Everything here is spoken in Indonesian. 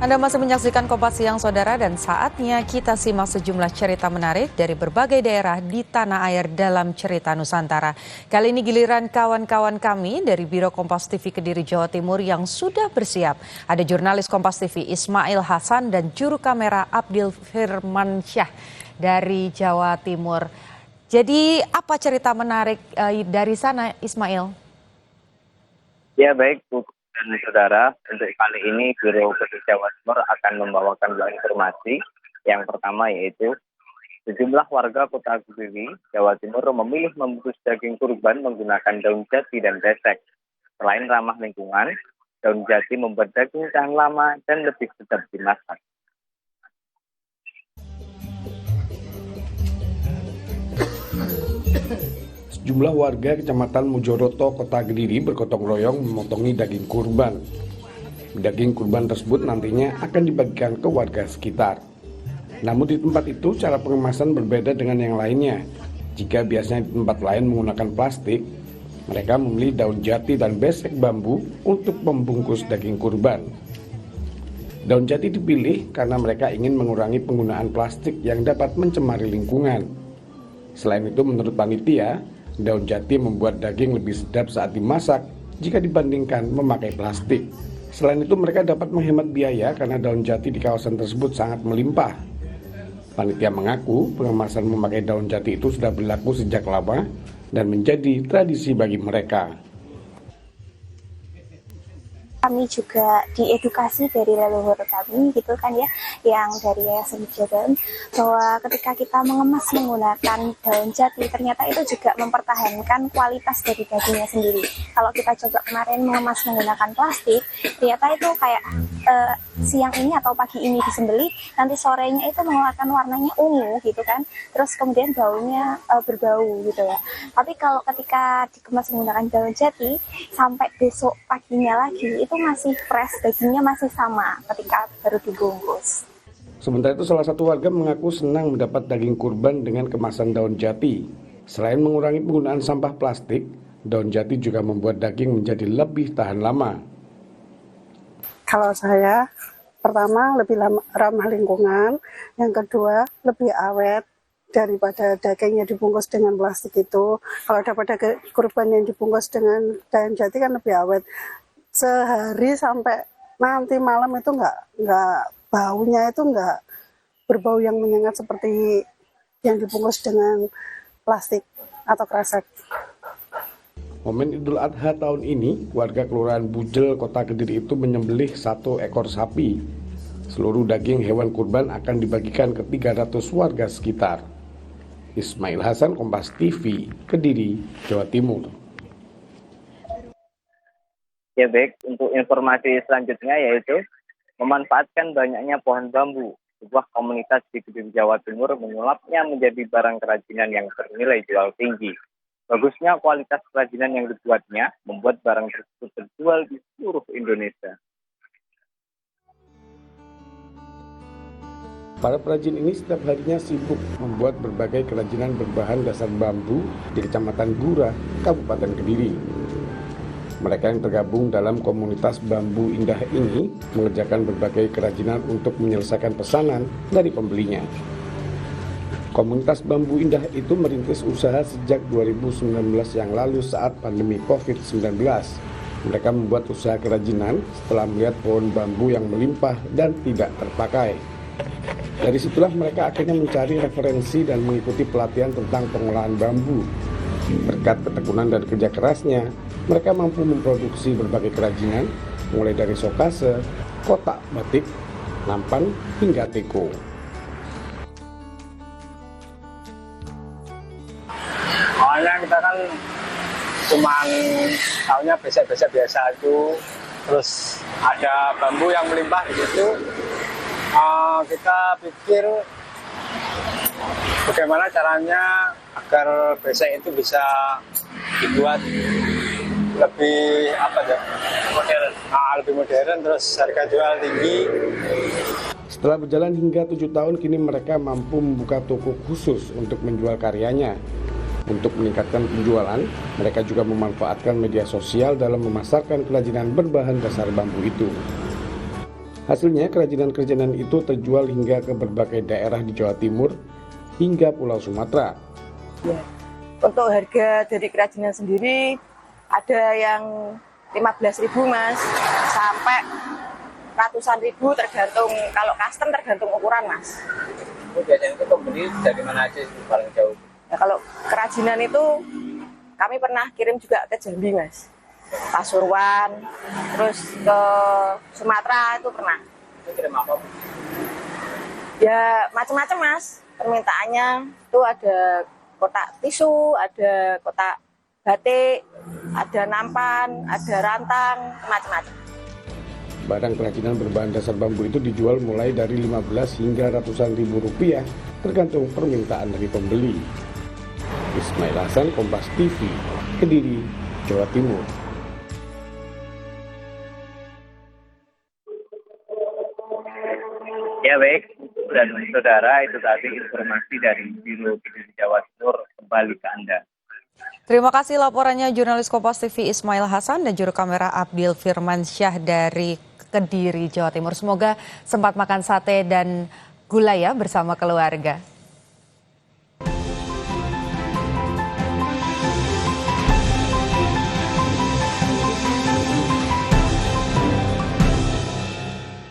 Anda masih menyaksikan Kompas Siang, Saudara, dan saatnya kita simak sejumlah cerita menarik dari berbagai daerah di tanah air dalam cerita Nusantara. Kali ini giliran kawan-kawan kami dari Biro Kompas TV Kediri, Jawa Timur yang sudah bersiap. Ada jurnalis Kompas TV Ismail Hasan dan juru kamera Abdil Firmansyah dari Jawa Timur. Jadi apa cerita menarik dari sana, Ismail? Ya baik, Bu dan Saudara, untuk kali ini Biro Kediri Jawa Timur akan membawakan dua informasi. Yang pertama yaitu sejumlah warga Kota Kediri, Jawa Timur memilih membungkus daging kurban menggunakan daun jati dan besek. Selain ramah lingkungan, daun jati membuat daging tahan lama dan lebih sedap dimasak. Sejumlah warga Kecamatan Mojoroto, Kota Kediri bergotong royong memotongi daging kurban. Daging kurban tersebut nantinya akan dibagikan ke warga sekitar. Namun di tempat itu cara pengemasan berbeda dengan yang lainnya. Jika biasanya di tempat lain menggunakan plastik, mereka memilih daun jati dan besek bambu untuk membungkus daging kurban. Daun jati dipilih karena mereka ingin mengurangi penggunaan plastik yang dapat mencemari lingkungan. Selain itu, menurut panitia, daun jati membuat daging lebih sedap saat dimasak jika dibandingkan memakai plastik. Selain itu, mereka dapat menghemat biaya karena daun jati di kawasan tersebut sangat melimpah. Panitia mengaku pengemasan memakai daun jati itu sudah berlaku sejak lama dan menjadi tradisi bagi mereka. Kami juga diedukasi dari leluhur kami gitu kan ya, yang dari Yayasan Jadan, bahwa ketika kita mengemas menggunakan daun jati ternyata itu juga mempertahankan kualitas dari dagingnya sendiri. Kalau kita coba kemarin mengemas menggunakan plastik, ternyata itu kayak siang ini atau pagi ini disembelih, nanti sorenya itu mengeluarkan warnanya ungu gitu kan, terus kemudian baunya berbau gitu ya. Tapi kalau ketika dikemas menggunakan daun jati, sampai besok paginya lagi itu masih fresh, dagingnya masih sama ketika baru dibungkus. Sementara itu, salah satu warga mengaku senang mendapat daging kurban dengan kemasan daun jati. Selain mengurangi penggunaan sampah plastik, daun jati juga membuat daging menjadi lebih tahan lama. Kalau saya, pertama lebih ramah lingkungan, yang kedua lebih awet daripada daging yang dibungkus dengan plastik itu. Kalau dapat daging kurban yang dibungkus dengan daun jati kan lebih awet. Sehari sampai nanti malam itu nggak baunya itu nggak berbau yang menyengat seperti yang dibungkus dengan plastik atau kresek. Momen Idul Adha tahun ini, warga Kelurahan Bujel, Kota Kediri itu menyembelih 1 ekor sapi. Seluruh daging hewan kurban akan dibagikan ke 300 warga sekitar. Ismail Hasan, Kompas TV, Kediri, Jawa Timur. Ya baik, untuk informasi selanjutnya yaitu memanfaatkan banyaknya pohon bambu. Sebuah komunitas di Kediri, Jawa Timur menyulapnya menjadi barang kerajinan yang bernilai jual tinggi. Bagusnya kualitas kerajinan yang dibuatnya membuat barang tersebut terjual di seluruh Indonesia. Para perajin ini setiap harinya sibuk membuat berbagai kerajinan berbahan dasar bambu di Kecamatan Gura, Kabupaten Kediri. Mereka yang tergabung dalam komunitas Bambu Indah ini mengerjakan berbagai kerajinan untuk menyelesaikan pesanan dari pembelinya. Komunitas Bambu Indah itu merintis usaha sejak 2019 yang lalu saat pandemi COVID-19. Mereka membuat usaha kerajinan setelah melihat pohon bambu yang melimpah dan tidak terpakai. Dari situlah mereka akhirnya mencari referensi dan mengikuti pelatihan tentang pengolahan bambu. Berkat ketekunan dan kerja kerasnya, mereka mampu memproduksi berbagai kerajinan, mulai dari sokase, kotak batik, nampan, hingga teko. Awalnya kita kan cuma tahunya besek-besek biasa itu, terus ada bambu yang melimpah di situ. Kita pikir bagaimana caranya agar besek itu bisa dibuat lebih modern, lebih modern, terus harga jual tinggi. Setelah berjalan hingga 7 tahun, kini mereka mampu membuka toko khusus untuk menjual karyanya. Untuk meningkatkan penjualan, mereka juga memanfaatkan media sosial dalam memasarkan kerajinan berbahan dasar bambu itu. Hasilnya, kerajinan-kerajinan itu terjual hingga ke berbagai daerah di Jawa Timur hingga Pulau Sumatera. Ya. Untuk harga dari kerajinan sendiri ada yang 15.000 Mas, sampai ratusan ribu tergantung, kalau custom tergantung ukuran Mas. Biasanya itu pembeli dari mana aja paling jauh? Nah, kalau kerajinan itu kami pernah kirim juga ke Jambi Mas, Pasuruan, terus ke Sumatera itu pernah. Itu kirim apa? Ya macam-macam Mas, permintaannya itu ada kotak tisu, ada kotak batik, ada nampan, ada rantang, macam-macam. Barang kerajinan berbahan dasar bambu itu dijual mulai dari 15 hingga ratusan ribu rupiah tergantung permintaan dari pembeli. Ismail Hasan, Kompas TV, Kediri, Jawa Timur. Ya baik, dan saudara, itu tadi informasi dari Biro Kediri Jawa Timur, kembali ke Anda. Terima kasih laporannya jurnalis Kompas TV Ismail Hasan dan juru kamera Abdil Firmansyah dari Kediri, Jawa Timur. Semoga sempat makan sate dan gulai ya bersama keluarga.